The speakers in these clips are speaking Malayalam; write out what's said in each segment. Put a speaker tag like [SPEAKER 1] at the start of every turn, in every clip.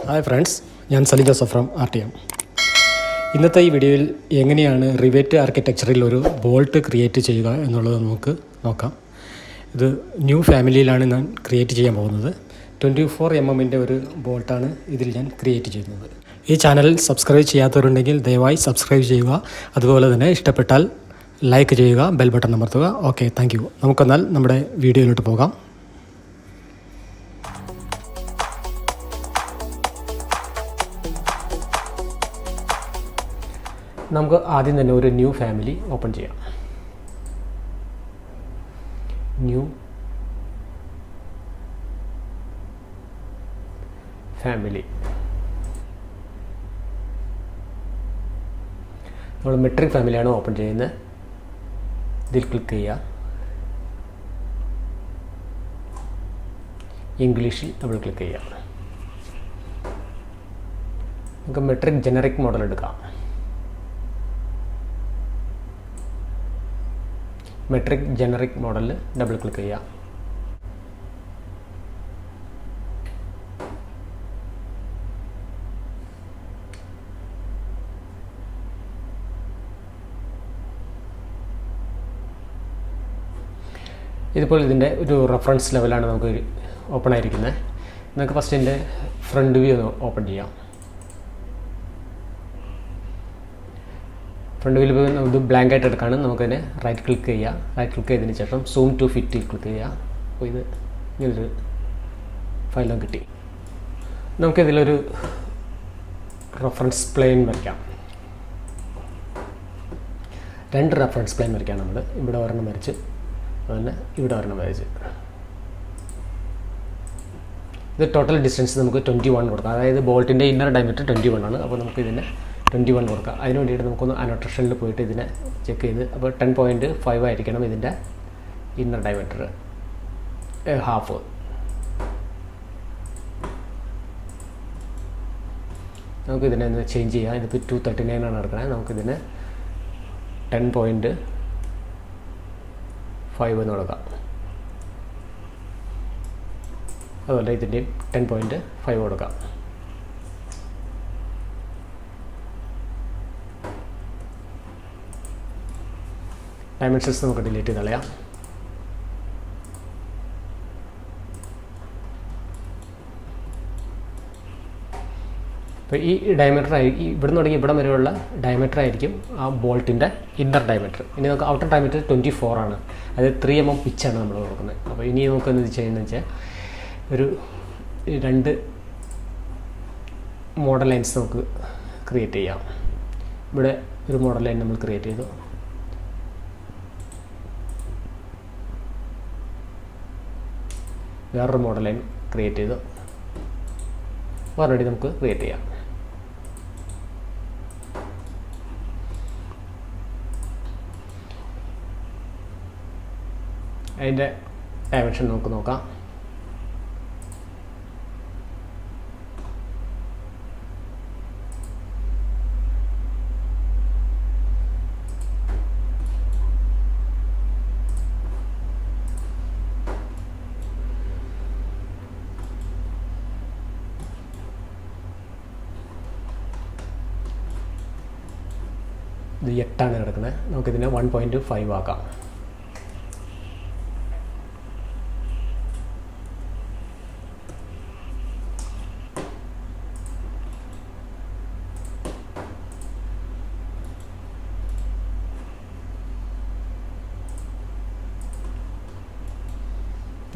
[SPEAKER 1] ഹായ് ഫ്രണ്ട്സ്, ഞാൻ സലി ജോസഫ് ഫ്രം RTM. ഇന്നത്തെ ഈ വീഡിയോയിൽ എങ്ങനെയാണ് റിവേറ്റ് ആർക്കിടെക്ചറിൽ ഒരു ബോൾട്ട് ക്രിയേറ്റ് ചെയ്യുക എന്നുള്ളത് നമുക്ക് നോക്കാം. ഇത് ന്യൂ ഫാമിലിയിലാണ് ഞാൻ ക്രിയേറ്റ് ചെയ്യാൻ പോകുന്നത്. 24 mm ഒരു ബോൾട്ടാണ് ഇതിൽ ഞാൻ ക്രിയേറ്റ് ചെയ്യുന്നത്. ഈ ചാനൽ സബ്സ്ക്രൈബ് ചെയ്യാത്തവരുണ്ടെങ്കിൽ ദയവായി സബ്സ്ക്രൈബ് ചെയ്യുക. അതുപോലെ തന്നെ ഇഷ്ടപ്പെട്ടാൽ ലൈക്ക് ചെയ്യുക, ബെൽ ബട്ടൺ അമർത്തുക. Okay, thank you. നമുക്കെന്നാൽ നമ്മുടെ വീഡിയോയിലോട്ട് പോകാം. നമുക്ക് ആദ്യം തന്നെ ഒരു ന്യൂ ഫാമിലി ഓപ്പൺ ചെയ്യാം. New family. നമ്മൾ മെട്രിക് ഫാമിലിയാണ് ഓപ്പൺ ചെയ്യുന്നത്. ഇതിൽ ക്ലിക്ക് ചെയ്യുക. ഇംഗ്ലീഷിൽ ഡബിൾ ക്ലിക്ക് ചെയ്യുക. നമുക്ക് മെട്രിക് ജനറിക് മോഡൽ എടുക്കാം. മെട്രിക് ജനറിക് മോഡലിൽ ഡബിൾ ക്ലിക്ക് ചെയ്യുക. ഇതിപ്പോൾ ഇതിൻ്റെ ഒരു റെഫറൻസ് ലെവലാണ് നമുക്ക് ഓപ്പൺ ആയിരിക്കുന്നത്. നമുക്ക് ഫസ്റ്റ് ഇതിൻ്റെ ഫ്രണ്ട് വ്യൂ ഒന്ന് ഓപ്പൺ ചെയ്യാം. ഫ്രണ്ട് വ്യൂ ഇത് ബ്ലാങ്ക് ആയിട്ട് എടുക്കുകയാണ്. നമുക്കതിനെ റൈറ്റ് ക്ലിക്ക് ചെയ്യുക. റൈറ്റ് ക്ലിക്ക് ചെയ്തതിന് ശേഷം സൂം ടു ഫിറ്റ് ക്ലിക്ക് ചെയ്യുക. അപ്പോൾ ഇത് ഇങ്ങനൊരു ഫയലും കിട്ടി. നമുക്കിതിലൊരു റെഫറൻസ് പ്ലെയിൻ വരയ്ക്കാം. 2 റെഫറൻസ് പ്ലെയിൻ വരയ്ക്കാം. നമ്മൾ ഇവിടെ ഒരെണ്ണം വരച്ച്, അതുപോലെ ഇവിടെ ഒരെണ്ണം വരച്ച്. ഇത് ടോട്ടൽ ഡിസ്റ്റൻസ് നമുക്ക് 21 കൊടുക്കാം. അതായത് ബോൾട്ടിൻ്റെ ഇന്നർ ഡയമീറ്റർ 21 ആണ്. അപ്പോൾ നമുക്ക് ഇതിനെ 21 കൊടുക്കാം. അതിന് വേണ്ടിയിട്ട് നമുക്കൊന്ന് അനോട്ടേഷനിൽ പോയിട്ട് ഇതിനെ ചെക്ക് ചെയ്ത്, അപ്പോൾ 10.5 ആയിരിക്കണം ഇതിൻ്റെ ഇന്നർ ഡയമീറ്റർ, ഹാഫ്. നമുക്കിതിനെ ഒന്ന് ചേഞ്ച് ചെയ്യാം. ഇതിപ്പോൾ 239 ആണ് എടുക്കുന്നത്. നമുക്കിതിനെ 10.5 എന്ന് കൊടുക്കാം. അതുപോലെ ഇതിൻ്റെയും 10.5 കൊടുക്കാം. ഡയമെൻഷൻസ് നമുക്ക് ഡിലീറ്റ് ചെയ്ത് കളയാം. അപ്പോൾ ഈ ഡയമീറ്റർ ഇവിടെ നിന്ന് തുടങ്ങി ഇവിടം വരെയുള്ള ഡയമീറ്റർ ആയിരിക്കും ആ ബോൾട്ടിൻ്റെ ഇന്നർ ഡയമീറ്റർ. ഇനി നമുക്ക് ഔട്ടർ ഡയമീറ്റർ 24 ആണ്. അതായത് 3 mm പിച്ചാണ് നമ്മൾ കൊടുക്കുന്നത്. അപ്പോൾ ഇനി നമുക്ക് എന്ത് ചെയ്യുന്നത് വെച്ചാൽ ഒരു 2 മോഡൽ ലൈൻസ് നമുക്ക് ക്രിയേറ്റ് ചെയ്യാം. ഇവിടെ ഒരു മോഡൽ ലൈൻ നമ്മൾ ക്രിയേറ്റ് ചെയ്തു. വേറൊരു മോഡൽ ലൈൻ ക്രിയേറ്റ് ചെയ്തു. ഓൾറെഡി നമുക്ക് ക്രിയേറ്റ് ചെയ്യാം. അതിൻ്റെ ഡയമെൻഷൻ നമുക്ക് നോക്കാം. ഇത് 8 ആണ് കിടക്കുന്നത്. നമുക്കിതിനെ 1.5 ആക്കാം.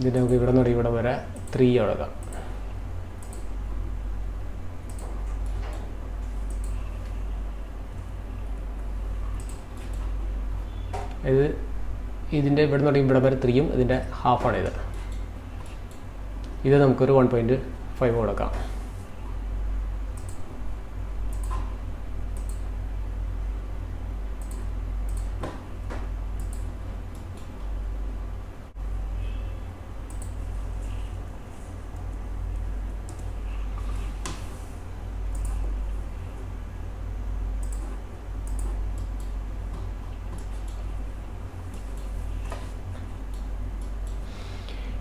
[SPEAKER 1] ഇതിന് നമുക്ക് ഇവിടെ നിന്ന് ഇവിടെ വരെ 3 കൊടുക്കാം. ഇതിൻ്റെ ഇവിടെ നിന്ന് ഇവിടെ വരെ 3ഉം ഇതിൻ്റെ ഹാഫാണ് ഇത്. ഇത് നമുക്കൊരു 1.5 കൊടുക്കാം.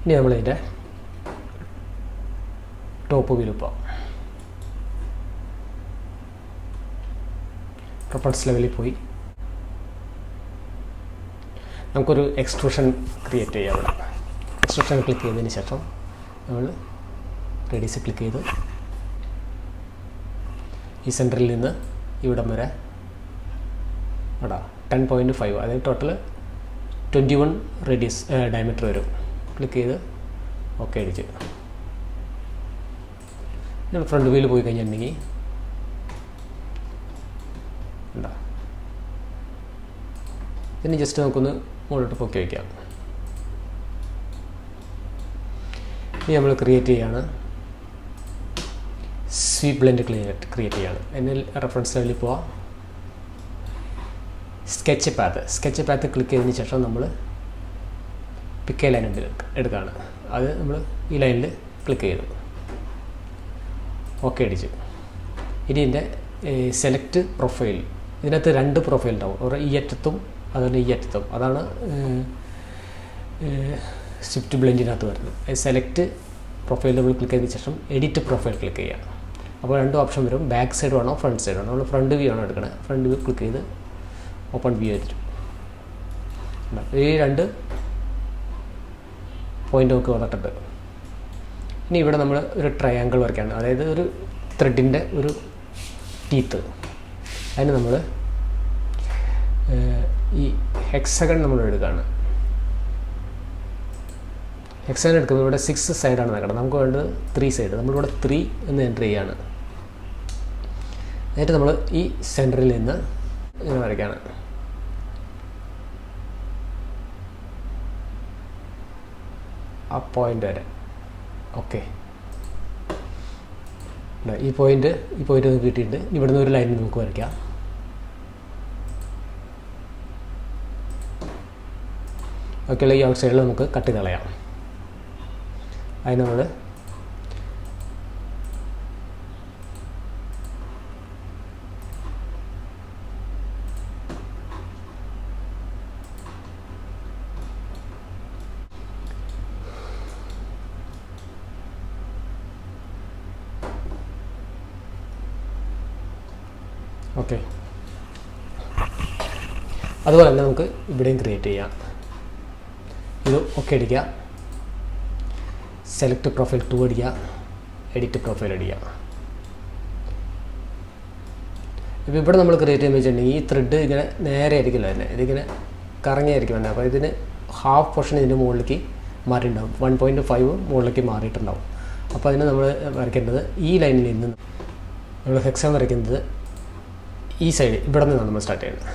[SPEAKER 1] ഇനി നമ്മളിതിൻ്റെ ടോപ്പ് വ്യൂ പോകാം. റെഫറൻസ് ലെവലിൽ പോയി നമുക്കൊരു എക്സ്ട്രൂഷൻ ക്രിയേറ്റ് ചെയ്യാം. ഇവിടെ എക്സ്ട്രൂഷൻ ക്ലിക്ക് ചെയ്തതിന് ശേഷം നമ്മൾ റേഡിയസ് ക്ലിക്ക് ചെയ്ത് ഈ സെൻറ്ററിൽ നിന്ന് ഇവിടം വരെ ഇവിടെ 10.5, അതായത് ടോട്ടൽ 21 റേഡിയസ് ഡയമീറ്റർ വരും. ക്ലിക്ക് ചെയ്ത് ഓക്കെ അടിച്ച് നമ്മൾ ഫ്രണ്ട് വ്യൂവിൽ പോയി കഴിഞ്ഞിട്ടുണ്ടെങ്കിൽ ഉണ്ടാ ഇനി ജസ്റ്റ് നമുക്കൊന്ന് മുകളിലോട്ട് പൊക്കി വയ്ക്കാം. ഇനി നമ്മൾ ക്രിയേറ്റ് ചെയ്യാണ് സ്വീപ്പ് ബ്ലെൻഡ് ക്രിയേറ്റ് ചെയ്യാണ്. അതിന് റെഫറൻസ് ലെവലിൽ പോവാം. സ്കെച്ച് പാത്ത് ക്ലിക്ക് ചെയ്തതിന് ശേഷം നമ്മൾ പിക്ക് ലൈൻ എടുക്കുകയാണ്. അത് നമ്മൾ ഈ ലൈനിൽ ക്ലിക്ക് ചെയ്തു ഓക്കെ അടിച്ചു. ഇനി ഇതിൻ്റെ സെലക്ട് പ്രൊഫൈൽ, ഇതിനകത്ത് 2 പ്രൊഫൈൽ ഉണ്ടാവും, ഒരു ഈ അറ്റത്തും അതുപോലെ ഈ അറ്റത്തും. അതാണ് സ്വിഫ്റ്റ് ബ്ലെൻഡിനകത്ത് വരുന്നത്. സെലക്ട് പ്രൊഫൈൽ നമ്മൾ ക്ലിക്ക് ചെയ്തതിന് ശേഷം എഡിറ്റ് പ്രൊഫൈൽ ക്ലിക്ക് ചെയ്യുക. അപ്പോൾ 2 ഓപ്ഷൻ വരും, ബാക്ക് സൈഡ് വേണോ ഫ്രണ്ട് സൈഡ് വേണോ. നമ്മൾ ഫ്രണ്ട് വ്യൂ ആണ് എടുക്കണത്. ഫ്രണ്ട് വ്യൂ ക്ലിക്ക് ചെയ്ത് ഓപ്പൺ വ്യൂ ആയിരിക്കും. ഈ 2 പോയിൻ്റ് നമുക്ക് വന്നിട്ടുണ്ട്. ഇനി ഇവിടെ നമ്മൾ ഒരു ട്രയാങ്കിൾ വരയ്ക്കുകയാണ്, അതായത് ഒരു ത്രെഡിൻ്റെ ഒരു ടീത്ത്. അതിന് നമ്മൾ ഈ ഹെക്സഗൺ നമ്മൾ എടുക്കുകയാണ്. ഹെക്സഗൺ എടുക്കുമ്പോൾ ഇവിടെ 6 സൈഡാണ് നടക്കുന്നത്. നമുക്ക് വേണ്ടത് 3 സൈഡ്. നമ്മളിവിടെ 3 എന്ന് എൻ്റർ ചെയ്യുകയാണ്. എന്നിട്ട് നമ്മൾ ഈ സെൻറ്ററിൽ നിന്ന് ഇങ്ങനെ വരയ്ക്കുകയാണ്. ആ പോയിൻ്റ് വരെ ഓക്കെ. ഈ പോയിൻ്റ് നമുക്ക് കിട്ടിയിട്ടുണ്ട്. ഇവിടെ നിന്ന് ഒരു ലൈൻ നമുക്ക് വരയ്ക്കാം. ബാക്കിയുള്ള ഈ ഔട്ട് സൈഡിൽ നമുക്ക് കട്ട് കളയാം. അതിന് നമ്മൾ ഓക്കെ. അതുപോലെ തന്നെ നമുക്ക് ഇവിടെയും ക്രിയേറ്റ് ചെയ്യാം. ഇത് ഓക്കെ അടിക്കുക, സെലക്ട് പ്രൊഫൈൽ 2 അടിക്കുക, എഡിറ്റ് പ്രൊഫൈൽ അടിക്കുക. ഇപ്പോൾ ഇവിടെ നമ്മൾ ക്രിയേറ്റ് ചെയ്യുമ്പോൾ വെച്ചിട്ടുണ്ടെങ്കിൽ ഈ ത്രെഡ് ഇങ്ങനെ നേരെ ആയിരിക്കില്ല തന്നെ, ഇതിങ്ങനെ കറങ്ങിയായിരിക്കും തന്നെ. അപ്പോൾ ഇതിന് ഹാഫ് പോർഷൻ ഇതിൻ്റെ മുകളിലേക്ക് മാറിയിട്ടുണ്ടാവും, 1.5 മുകളിലേക്ക് മാറിയിട്ടുണ്ടാവും. അപ്പോൾ അതിന് നമ്മൾ വരയ്ക്കേണ്ടത് ഈ ലൈനിൽ നിന്ന് നമ്മൾ ഹെക്സാൻ വരയ്ക്കുന്നത് ഈ സൈഡ് ഇവിടെ നിന്നാണ് നമ്മൾ സ്റ്റാർട്ട് ചെയ്യുന്നത്.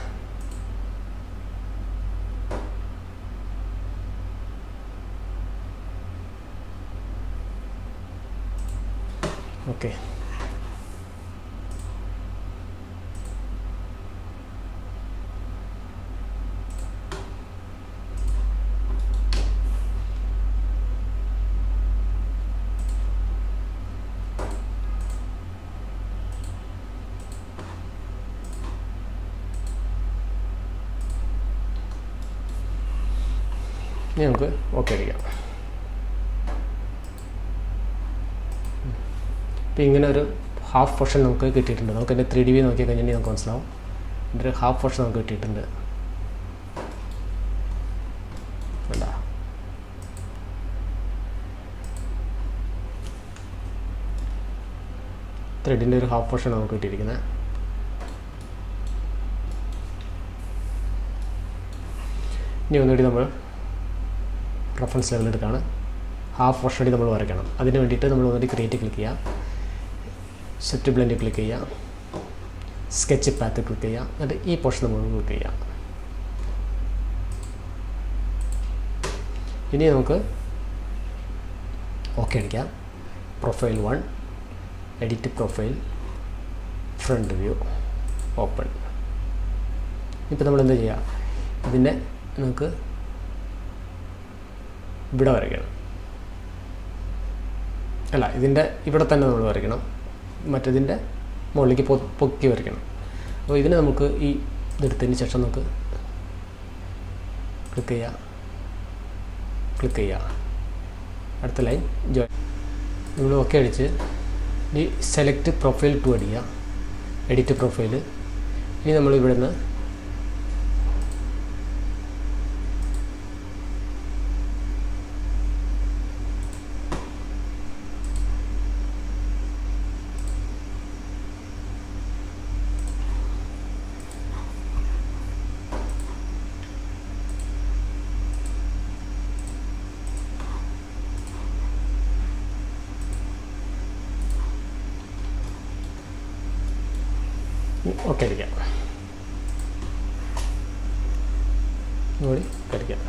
[SPEAKER 1] ഓക്കെ. ഇനി നമുക്ക് ഓക്കെ അടിക്കാം. ഇപ്പോൾ ഇങ്ങനെ ഒരു ഹാഫ് പോർഷൻ നമുക്ക് കിട്ടിയിട്ടുണ്ട്. നമുക്ക് എൻ്റെ 3D വ്യൂ നോക്കി കഴിഞ്ഞാൽ നമുക്ക് മനസ്സിലാവും. എൻ്റെ ഒരു ഹാഫ് പോർഷൻ നമുക്ക് കിട്ടിയിട്ടുണ്ട്. അല്ല ത്രെഡിൻ്റെ ഒരു ഹാഫ് പോർഷൻ നമുക്ക് കിട്ടിയിരിക്കുന്നത്. ഇനി ഒന്നുകൂടി നമ്മൾ റെഫറൻസ് ലെവൽ എടുക്കുകയാണ്. ഹാഫ് പോർഷൻ കൂടി നമ്മൾ വരയ്ക്കണം. അതിന് വേണ്ടിയിട്ട് നമ്മൾ ഒന്നുകൂടി ക്രിയേറ്റ് ക്ലിക്ക് ചെയ്യുക, സെറ്റ് ബ്ലെൻഡ് ക്ലിക്ക് ചെയ്യുക, സ്കെച്ച് പാത്ത് ക്ലിക്ക് ചെയ്യുക, എന്നിട്ട് ഈ പോർഷൻ നമ്മൾ ക്ലിക്ക് ചെയ്യുക. ഇനി നമുക്ക് ഓക്കെ അടിക്കാം. Profile 1, edit profile, front view, open. ഇപ്പോൾ നമ്മൾ എന്താ ചെയ്യുക, ഇതിനെ നമുക്ക് ഇവിടെ വരയ്ക്കണം. അല്ല, ഇതിൻ്റെ ഇവിടെ തന്നെ നമ്മൾ വരയ്ക്കണം, മറ്റേതിൻ്റെ മുകളിലേക്ക് പൊക്കി വരയ്ക്കണം. അപ്പോൾ ഇതിന് നമുക്ക് ഈ ഇതെടുത്തതിന് ശേഷം നമുക്ക് ക്ലിക്ക് ചെയ്യുക, അടുത്ത ലൈൻ ജോയിൻ. നമ്മൾ ഓക്കെ അടിച്ച് ഈ സെലക്ട് പ്രൊഫൈൽ 2 അടിക്കുക, എഡിറ്റ് പ്രൊഫൈൽ, ഇനി നമ്മൾ ഇവിടുന്ന് ഓക്കെ അടിക്കാം. കൂടി കളിക്കാം.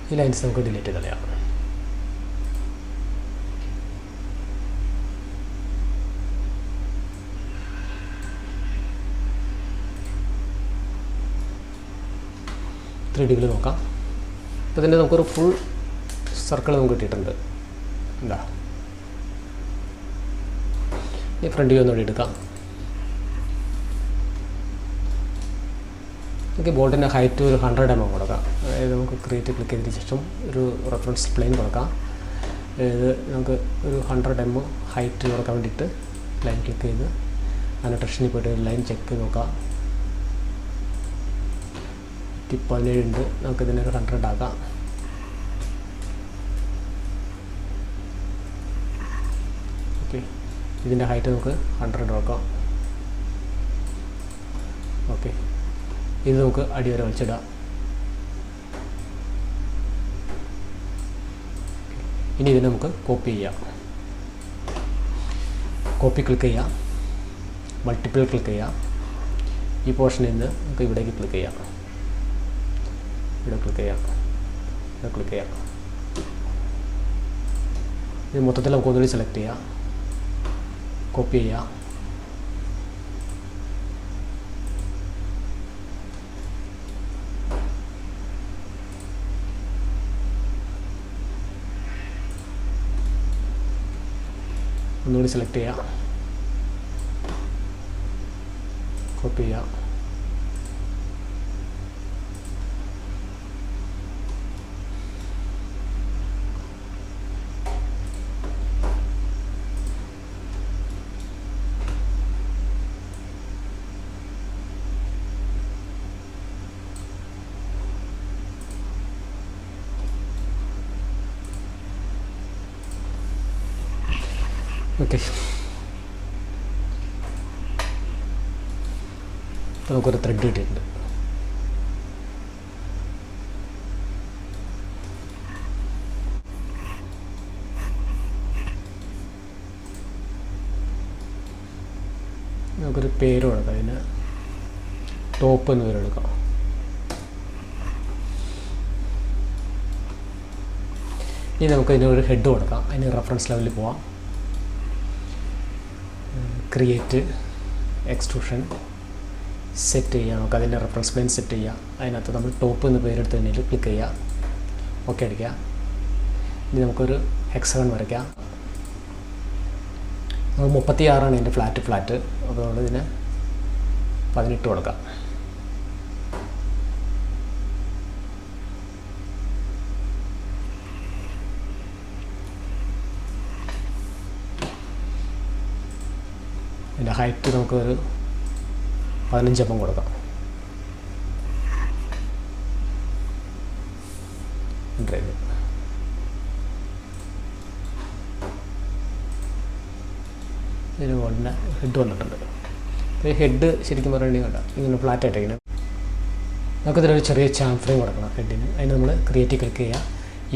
[SPEAKER 1] ഈ ലൈൻസ് നമുക്ക് ഡിലീറ്റ് ചെയ്ത് കളയാം. ത്രീ ഡി വ്യൂവിൽ നോക്കാം. ഇപ്പോൾ ഇതിൻ്റെ നമുക്കൊരു ഫുൾ സർക്കിൾ നമുക്ക് കിട്ടിയിട്ടുണ്ട്. എന്താ ഈ ഫ്രണ്ട് വ്യൂ ഒന്നുകൂടി എടുക്കാം. നമുക്ക് ബോൾട്ടിൻ്റെ ഹൈറ്റ് ഒരു 100 mm കൊടുക്കാം. അതായത് നമുക്ക് ക്രിയേറ്റ് ക്ലിക്ക് ചെയ്തതിന് ശേഷം ഒരു റെഫറൻസ് പ്ലെയിൻ കൊടുക്കാം. അതായത് നമുക്ക് ഒരു 100 mm ഹൈറ്റ് കൊടുക്കാൻ വേണ്ടിയിട്ട് ലൈൻ ക്ലിക്ക് ചെയ്ത് അനോട്ടേഷനിൽ പോയിട്ട് ലൈൻ ചെക്ക് ചെയ്ത് നോക്കാം. 17 ഉണ്ട്. നമുക്കിതിനൊരു 100 ആക്കാം. ഓക്കെ, ഇതിൻ്റെ ഹൈറ്റ് നമുക്ക് 100 നോക്കാം. ഓക്കെ, ഇത് നമുക്ക് അടിവരെ വലിച്ചിടാം. ഇനി ഇതിനെ നമുക്ക് കോപ്പി ചെയ്യാം. കോപ്പി ക്ലിക്ക് ചെയ്യാം, മൾട്ടിപ്പിൾ ക്ലിക്ക് ചെയ്യാം. ഈ പോർഷനിൽ നിന്ന് നമുക്ക് ഇവിടേക്ക് ക്ലിക്ക് ചെയ്യാം. ഇവിടെ ക്ലിക്ക് ചെയ്യാം, ഇവിടെ ക്ലിക്ക് ചെയ്യാം. ഇത് മൊത്തത്തിൽ നമുക്ക് ഒന്നുകൂടി സെലക്ട് ചെയ്യാം, കോപ്പി ചെയ്യാം. ഒന്നുകൂടി സെലക്ട് ചെയ്യാം, കോപ്പി ചെയ്യാം. ഓക്കെ, നമുക്കൊരു ത്രെഡ് കിട്ടിയിട്ടുണ്ട്. നമുക്കൊരു പേര് കൊടുക്കാം. അതിന് ടോപ്പ് എന്ന് പേരെടുക്കാം. ഇനി നമുക്ക് ഇതിനൊരു ഹെഡ് കൊടുക്കാം. അതിന് റെഫറൻസ് ലെവലിൽ പോവാം. ക്രിയേറ്റ് എക്സ്ട്രൂഷൻ സെറ്റ് ചെയ്യുക. നമുക്ക് അതിൻ്റെ റെഫറൻസ് പ്ലെയിൻ സെറ്റ് ചെയ്യുക. അതിനകത്ത് നമ്മൾ ടോപ്പ് എന്ന് പേരെടുത്ത് തന്നെ ക്ലിക്ക് ചെയ്യുക, ഓക്കെ അടിക്കുക. ഇനി നമുക്കൊരു ഹെക്സഗൺ വരയ്ക്കാം. നമ്മൾ 36 ഇതിൻ്റെ ഫ്ലാറ്റ്. അപ്പോൾ നമ്മളിതിന് 18 കൊടുക്കാം. ഇതിൻ്റെ ഹൈറ്റ് നമുക്കൊരു 15 mm കൊടുക്കാം. ഡ്രൈവ് ഇതിന് ഉടനെ ഹെഡ് വന്നിട്ടുണ്ട്. ഈ ഹെഡ് ശരിക്കും പറയുകയാണെങ്കിൽ കണ്ട ഇങ്ങനെ ഫ്ലാറ്റായിട്ട് ഇങ്ങനെ നമുക്കിതിലൊരു ചെറിയ ചാംഫ്രെയിം കൊടുക്കണം ഹെഡിന്. അതിന് നമ്മൾ ക്രിയേറ്റ് ക്ലിക്ക് ചെയ്യുക.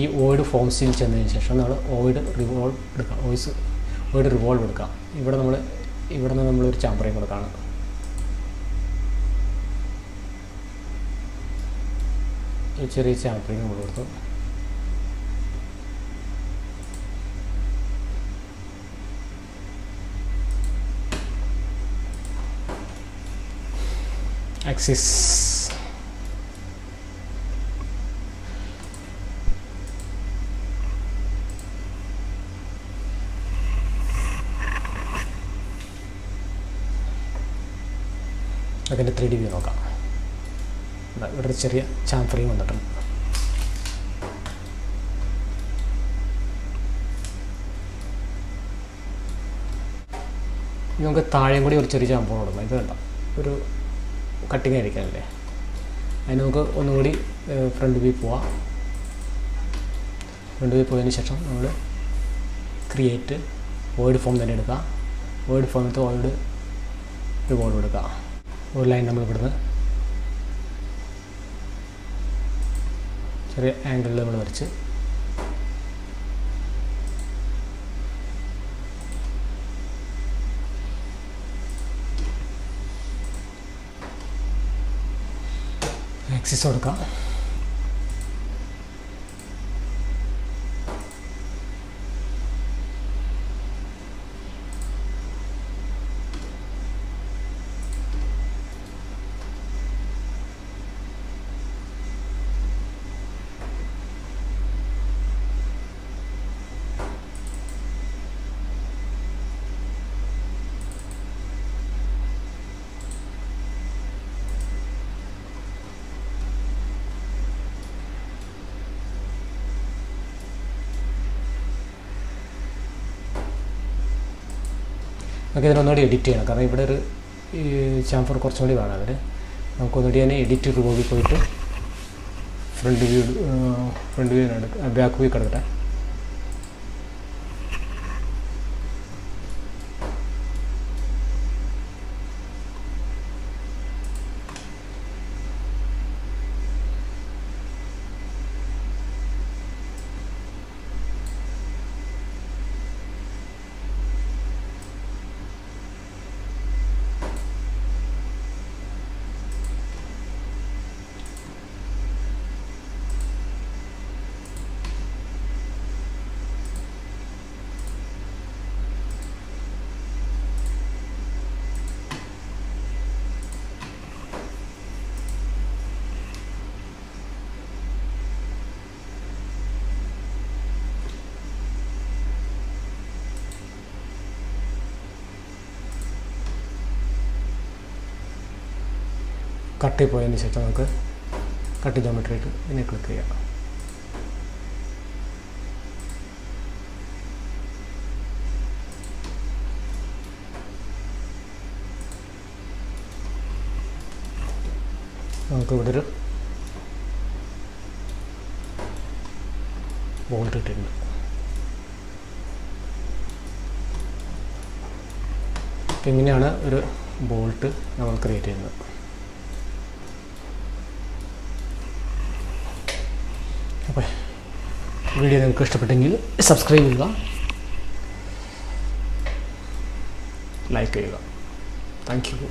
[SPEAKER 1] ഈ ഓയിഡ് ഫോംസിൽ ചെന്നതിന് ശേഷം നമ്മൾ ഓയിഡ് റിവോൾവ് എടുക്കാം. ഓയിഡ് റിവോൾവ് എടുക്കാം. ഇവിടെ നിന്ന് നമ്മളൊരു ചാംഫ്രെയിം കൊടുക്കുകയാണ്. ഒരു ചെറിയ ചാംഫ്രെയിം നമ്മൾ കൊടുത്തു. ആക്സിസ് അതിൻ്റെ 3D വ്യൂ നോക്കാം. ഇവിടെ ഒരു ചെറിയ ചാംഫ്രെയിം വന്നിട്ടുണ്ട്. നമുക്ക് താഴെയും കൂടി ഒരു ചെറിയ ചാമ്പ് കൊടുക്കണം. ഇത് വേണ്ട, ഒരു കട്ടിങ് ആയിരിക്കാനല്ലേ. അതിന് നമുക്ക് ഒന്നുകൂടി ഫ്രണ്ട് വ്യൂ പോവാം. ഫ്രണ്ട് വ്യൂ പോയതിന് ശേഷം നമ്മൾ ക്രിയേറ്റ് വേർഡ് ഫോം തന്നെ എടുക്കുക. വേർഡ് ഫോമിൽ വേർഡ് ഒരു ബോർഡ് എടുക്കുക. ഒരു ലൈൻ നമ്മൾ ഇവിടുന്ന് ചെറിയ ആംഗിളിൽ നമ്മൾ വരച്ച് ആക്സിസ് കൊടുക്കാം. നമുക്ക് ഇതിനൊന്നുകൂടി എഡിറ്റ് ചെയ്യണം. കാരണം ഇവിടെ ഒരു ചാംഫർ കുറച്ചും കൂടി വേണം. നമുക്കൊന്നുകൂടി തന്നെ എഡിറ്റ് റിമൂവിൽ പോയിട്ട് ഫ്രണ്ട് വ്യൂ ബാക്ക് വ്യൂ കിടക്കട്ടെ. കട്ട് പോയതിന് ശേഷം നമുക്ക് കട്ട് ജോമെട്രി ഇട്ട് ഇതിനെ ക്ലിക്ക് ചെയ്യാം. നമുക്കിവിടെ ഒരു ബോൾട്ട് ഇട്ടിട്ടുണ്ട്. ഇങ്ങനെയാണ് ഒരു ബോൾട്ട് നമ്മൾ ക്രിയേറ്റ് ചെയ്യുന്നത്. അപ്പോൾ വീഡിയോ നിങ്ങൾക്ക് ഇഷ്ടപ്പെട്ടെങ്കിൽ സബ്സ്ക്രൈബ് ചെയ്യുക, ലൈക്ക് ചെയ്യുക. Thank you.